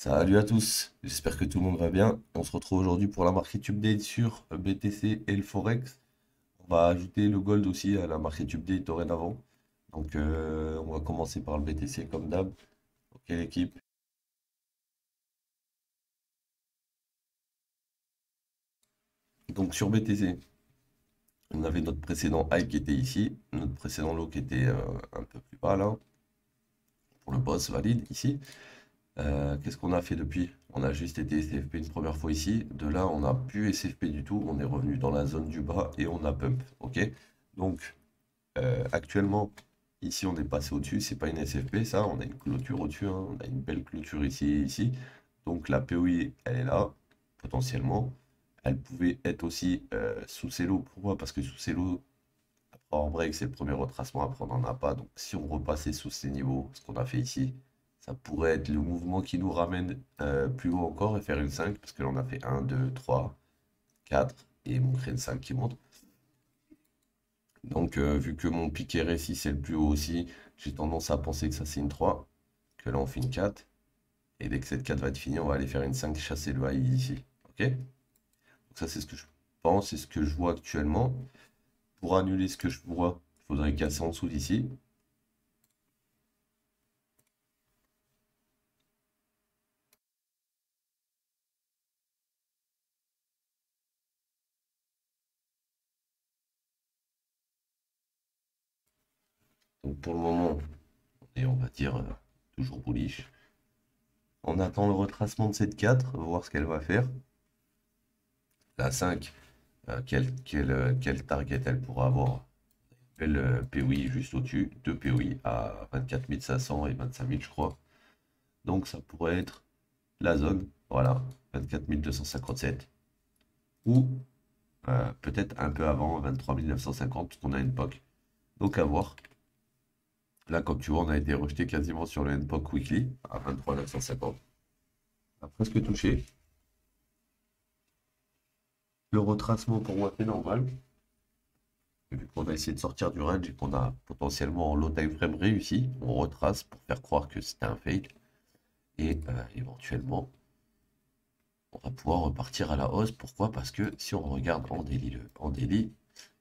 Salut à tous, j'espère que tout le monde va bien. On se retrouve aujourd'hui pour la market update sur BTC et le Forex. On va ajouter le gold aussi à la market update dorénavant. Donc on va commencer par le BTC comme d'hab. Ok l'équipe. Donc sur BTC, on avait notre précédent high qui était ici, notre précédent low qui était un peu plus bas là, pour le boss valide ici. Qu'est-ce qu'on a fait depuis? On a juste été SFP une première fois ici. De là, on n'a plus SFP du tout. On est revenu dans la zone du bas et on a pump. Ok? Donc, actuellement, ici, on est passé au-dessus. C'est pas une SFP, ça. On a une clôture au-dessus, hein. On a une belle clôture ici et ici. Donc, la POI, elle est là, potentiellement. Elle pouvait être aussi sous ces lots. Pourquoi? Parce que sous ces lots, après en break, c'est le premier retracement. Après, on n'en a pas. Donc, si on repassait sous ces niveaux, ce qu'on a fait ici, ça pourrait être le mouvement qui nous ramène plus haut encore et faire une 5. Parce que là, on a fait un 2 3 4 et montrer une 5 qui monte. Donc, vu que mon piqué récit c'est le plus haut aussi, j'ai tendance à penser que ça c'est une 3, que là on fait une 4. Et dès que cette 4 va être finie, on va aller faire une 5, chasser le high ici. Ok? Donc ça c'est ce que je pense et ce que je vois actuellement. Pour annuler ce que je vois, il faudrait casser en dessous d'ici. Donc pour le moment, et on va dire toujours bullish. On attend le retracement de cette 4, voir ce qu'elle va faire. La 5, quel target elle pourra avoir. Le POI juste au-dessus, deux POI à 24 500 et 25 000 je crois. Donc ça pourrait être la zone, voilà, 24 257. Ou peut-être un peu avant, 23 950, parce qu'on a une POC. Donc à voir. Là, comme tu vois, on a été rejeté quasiment sur le NPOC Weekly à 23 950. On a presque touché. Le retracement pour moi c'est normal. Vu qu'on a essayé de sortir du range et qu'on a potentiellement en low time frame réussi, on retrace pour faire croire que c'était un fake. Et éventuellement, on va pouvoir repartir à la hausse. Pourquoi? Parce que si on regarde en daily,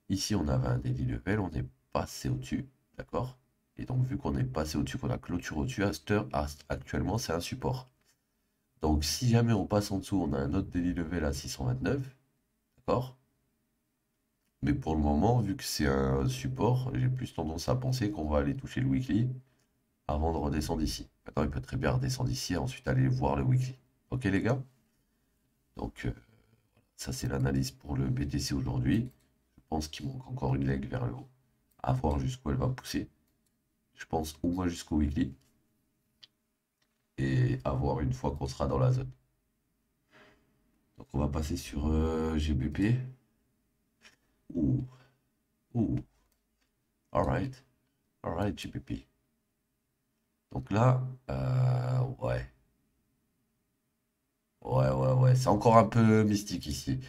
ici on avait un daily level, on est passé au-dessus, d'accord? Et donc vu qu'on est passé au-dessus, qu'on a clôture au-dessus, actuellement c'est un support. Donc si jamais on passe en dessous, on a un autre daily level à 629, d'accord? Mais pour le moment, vu que c'est un support, j'ai plus tendance à penser qu'on va aller toucher le weekly avant de redescendre ici. Maintenant, il peut très bien redescendre ici et ensuite aller voir le weekly. Ok les gars? Donc ça c'est l'analyse pour le BTC aujourd'hui. Je pense qu'il manque encore une leg vers le haut. À voir jusqu'où elle va pousser. Je pense au moins jusqu'au weekly. Et à voir une fois qu'on sera dans la zone. Donc on va passer sur GBP. Ouh, ouh. Alright. Alright GBP. Donc là, ouais. Ouais. C'est encore un peu mystique ici.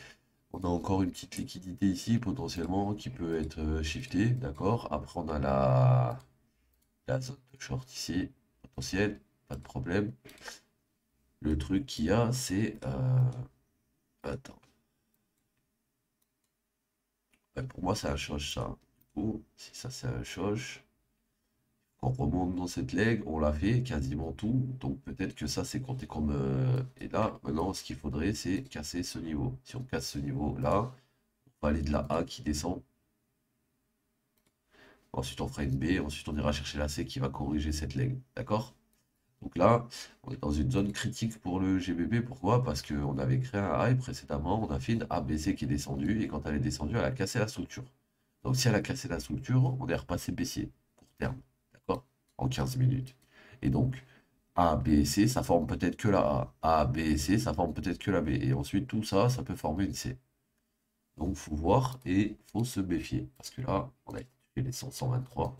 On a encore une petite liquidité ici, potentiellement, qui peut être shiftée, d'accord? Après, on a la zone de short ici, potentielle, pas de problème. Le truc qu'il y a, c'est... attends. Ouais, pour moi, c'est un choche, ça. Du coup, si ça, c'est un choche, on remonte dans cette leg, on l'a fait quasiment tout. Donc, peut-être que ça, c'est compté comme... Et là, maintenant, ce qu'il faudrait, c'est casser ce niveau. Si on casse ce niveau-là, on va aller de la A qui descend. Ensuite, on fera une B. Ensuite, on ira chercher la C qui va corriger cette leg. D'accord? Donc là, on est dans une zone critique pour le GBP. Pourquoi? Parce qu'on avait créé un high précédemment, on a fait une ABC qui est descendue, et quand elle est descendue, elle a cassé la structure. Donc si elle a cassé la structure, on est repassé baissier, court terme, d'accord? En 15 minutes. Et donc, A, B et C, ça forme peut-être que la A. A, B et C, ça forme peut-être que la B. Et ensuite, tout ça, ça peut former une C. Donc, faut voir et faut se méfier. Parce que là, on a été touché les 100, 123.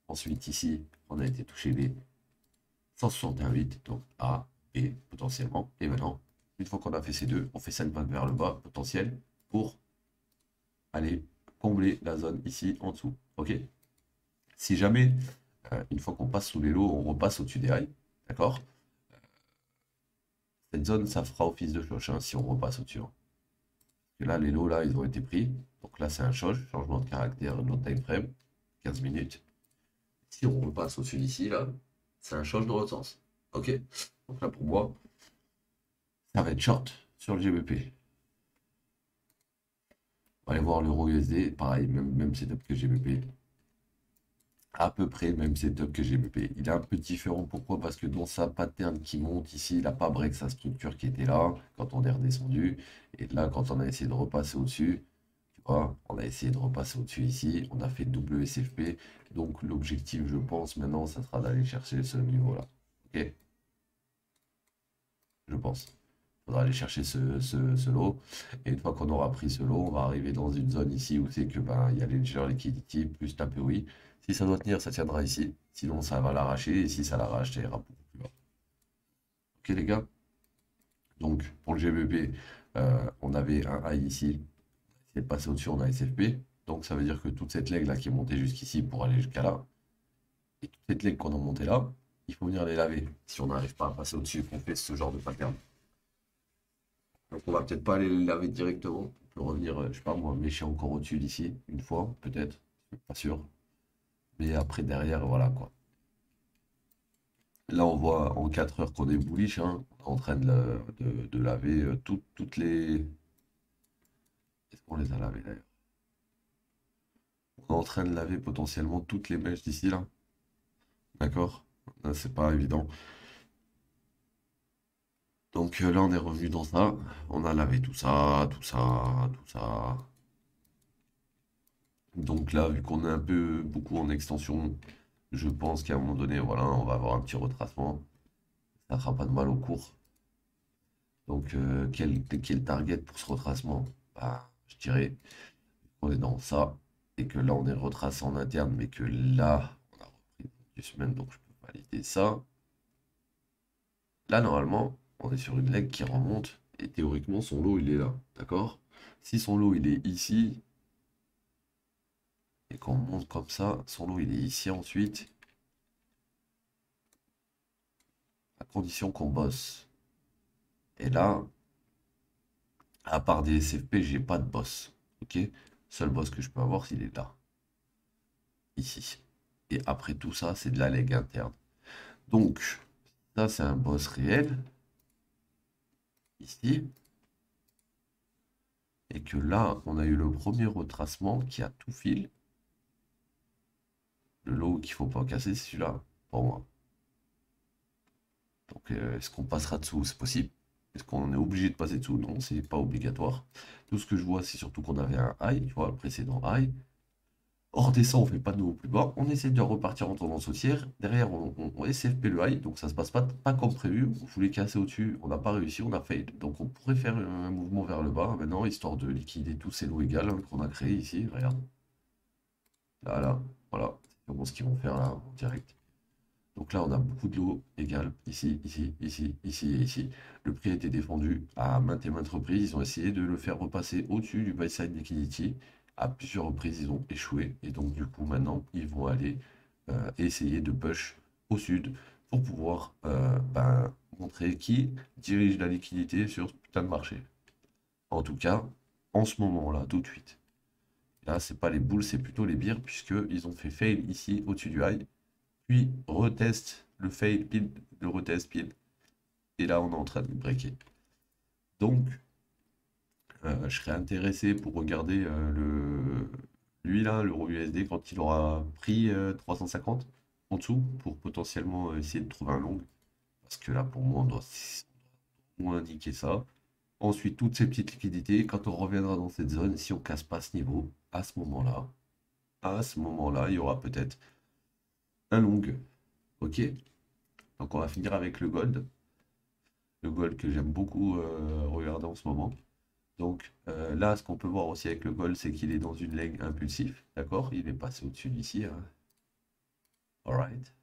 Ensuite, ici, on a été touché les 161,8, donc A, B potentiellement. Et maintenant, une fois qu'on a fait ces deux, on fait 5 vagues vers le bas potentiel pour aller combler la zone ici en dessous. Ok? Si jamais, une fois qu'on passe sous les lots, on repasse au-dessus des highs, d'accord? Cette zone, ça fera office de cloche hein, si on repasse au-dessus. Hein. Et là, les lots, là, ils ont été pris. Donc là, c'est un changement de caractère, notre time frame, 15 minutes. Si on repasse au-dessus d'ici, là, c'est un change de l'autre sens. Ok? Donc là, pour moi, ça va être short sur le GBP. On va aller voir l'euro USD, pareil, même setup que GBP. À peu près le même setup que GBP. Il est un peu différent, pourquoi? Parce que dans sa pattern qui monte ici, il n'a pas break sa structure qui était là quand on est redescendu. Et là, quand on a essayé de repasser au-dessus, tu vois, on a essayé de repasser au-dessus ici, on a fait double SFP. Donc l'objectif, je pense, maintenant, ça sera d'aller chercher ce niveau-là. Ok? Je pense. Il faudra aller chercher ce lot. Et une fois qu'on aura pris ce lot, on va arriver dans une zone ici où c'est que ben, il y a Ledger Liquidity plus l'APOI. Si ça doit tenir, ça tiendra ici. Sinon, ça va l'arracher. Et si ça l'arrache, ça ira beaucoup plus bas. Ok, les gars? Donc, pour le GBP, on avait un high ici. C'est passé au-dessus, on a SFP. Donc, ça veut dire que toute cette leg là qui est montée jusqu'ici pour aller jusqu'à là, et toute cette leg qu'on a montée là, il faut venir les laver. Si on n'arrive pas à passer au-dessus, qu'on fait ce genre de pattern. Donc on va peut-être pas aller le laver directement. On peut revenir, je sais pas moi, lécher encore au-dessus d'ici, une fois, peut-être. Pas sûr. Mais après, derrière, voilà quoi. Là, on voit en 4 heures qu'on est bullish. Hein. On est en train de laver toutes les. Est-ce qu'on les a lavées d'ailleurs? On est en train de laver potentiellement toutes les mèches d'ici là. D'accord? C'est pas évident. Donc là, on est revenu dans ça. On a lavé tout ça, tout ça, tout ça. Donc là, vu qu'on est un peu beaucoup en extension, je pense qu'à un moment donné, voilà, on va avoir un petit retracement. Ça ne fera pas de mal au cours. Donc, quel target pour ce retracement? Bah, je dirais qu'on est dans ça. Et que là, on est retracé en interne, mais que là, on a repris une semaine, donc je peux valider ça. Là, normalement, on est sur une leg qui remonte. Et théoriquement, son lot, il est là. D'accord? Si son lot, il est ici, et qu'on monte comme ça, son lot, il est ici ensuite, à condition qu'on bosse. Et là, à part des SFP, j'ai pas de boss. Ok? Seul boss que je peux avoir, il est là. Ici. Et après tout ça, c'est de la leg interne. Donc, ça, c'est un boss réel. Ici. Et que là, on a eu le premier retracement qui a tout fil. Le lot qu'il faut pas casser, c'est celui-là. Pour moi. Donc, est-ce qu'on passera dessous? C'est possible. Est-ce qu'on est obligé de passer dessous? Non, c'est pas obligatoire. Tout ce que je vois, c'est surtout qu'on avait un high, tu vois, le précédent high. On redescend, on fait pas de nouveau plus bas. On essaie de repartir en tendance haussière. Derrière, on SFP le high, donc ça se passe pas comme prévu. On voulait casser au-dessus, on n'a pas réussi, on a fail. Donc on pourrait faire un mouvement vers le bas maintenant, histoire de liquider tous ces lots égales hein, qu'on a créés ici. Regarde. Là, voilà. C'est vraiment ce qu'ils vont faire là en direct. Donc là, on a beaucoup de lots égales ici, ici, ici, ici et ici. Le prix a été défendu à maintes et maintes reprises. Ils ont essayé de le faire repasser au-dessus du buy side liquidity. À plusieurs reprises, ils ont échoué. Et donc, du coup, maintenant, ils vont aller essayer de push au sud pour pouvoir ben, montrer qui dirige la liquidité sur ce putain de marché. En tout cas, en ce moment-là, tout de suite. Là, c'est pas les boules, c'est plutôt les bières, puisqu'ils ont fait fail ici au-dessus du high puis reteste le fail pile, le reteste pile. Et là, on est en train de le breaker. Donc, je serais intéressé pour regarder lui là, l'euro USD, quand il aura pris 350 en dessous, pour potentiellement essayer de trouver un long. Parce que là, pour moi, on doit au moins indiquer ça. Ensuite, toutes ces petites liquidités, quand on reviendra dans cette zone, si on casse pas ce niveau, à ce moment-là, il y aura peut-être un long. Ok? Donc on va finir avec le gold. Le gold que j'aime beaucoup regarder en ce moment. Donc là, ce qu'on peut voir aussi avec le gold, c'est qu'il est dans une leg impulsif. D'accord? Il est passé au-dessus d'ici. Hein. Alright.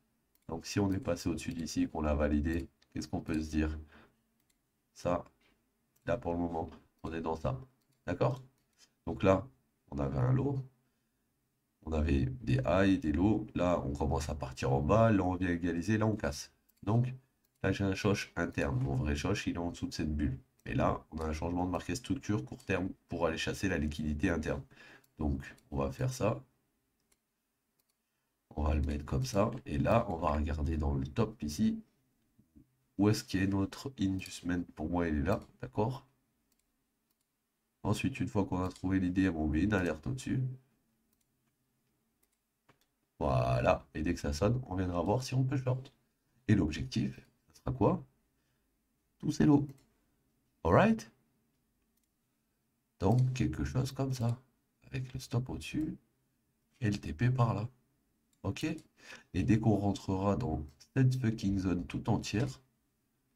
Donc si on est passé au-dessus d'ici, qu'on l'a validé, qu'est-ce qu'on peut se dire? Ça, là pour le moment, on est dans ça. D'accord? Donc là, on avait un lot. On avait des highs, des lows. Là, on commence à partir en bas. Là, on vient égaliser. Là, on casse. Donc, Là, j'ai un choche interne. Mon vrai choche, il est en dessous de cette bulle. Et là, on a un changement de marqué structure court terme pour aller chasser la liquidité interne. Donc, on va faire ça. On va le mettre comme ça. Et là, on va regarder dans le top ici. Où est-ce qu'il y a notre inducement? Pour moi, il est là. D'accord? Ensuite, une fois qu'on a trouvé l'idée, on met une alerte au-dessus. Voilà. Et dès que ça sonne, on viendra voir si on peut short. Et l'objectif, ça sera quoi? Tout c'est l'eau. Alright? Donc, quelque chose comme ça. Avec le stop au-dessus et le TP par là. Ok? Et dès qu'on rentrera dans cette fucking zone tout entière,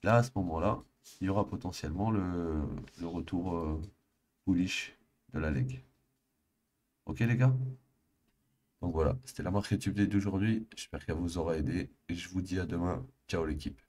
là, à ce moment-là, il y aura potentiellement le retour bullish de la leg. Ok, les gars? Donc voilà, c'était la marque YouTube d'aujourd'hui. J'espère qu'elle vous aura aidé. Et je vous dis à demain. Ciao, l'équipe.